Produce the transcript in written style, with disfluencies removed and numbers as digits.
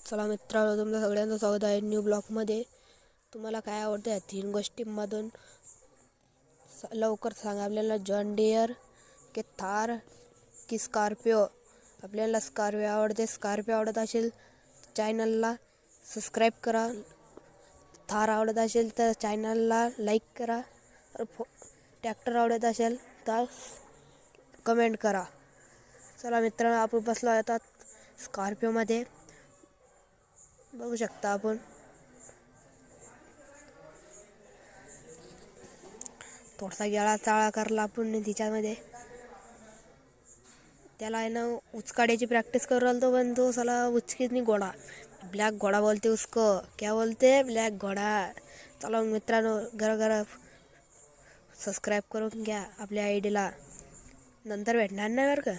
चला मित्रांनो, तुमचं सगळ्यांचं स्वागत आहे न्यू ब्लॉगमध्ये. तुम्हाला काय आवडतं या 3 गोष्टींमधून लवकर सांगा. आपल्याला जॉन डियर की थार की स्कॉर्पिओ? आपल्याला स्कॉर्पिओ आवडते. स्कॉर्पिओ आवडत असेल चॅनलला सबस्क्राईब करा. थार आवडत असेल तर चॅनलला लाईक करा. ट्रॅक्टर आवडत असेल तर कमेंट करा. चला मित्रांनो, आपण बसलो आता स्कॉर्पिओमध्ये. बघू शकता आपण थोडासा गेळा चाळा करला आपण तिच्यामध्ये. त्याला आहे ना उचकाड्याची प्रॅक्टिस करू राहिलो, पण तो साला उचकीत नाही घोडा. ब्लॅक घोडा बोलते उसको. क्या बोलते? ब्लॅक घोडा. चला मित्रांनो, घरा सबस्क्राईब करून घ्या आपल्या आयडीला. नंतर भेटणार नाही बरं का.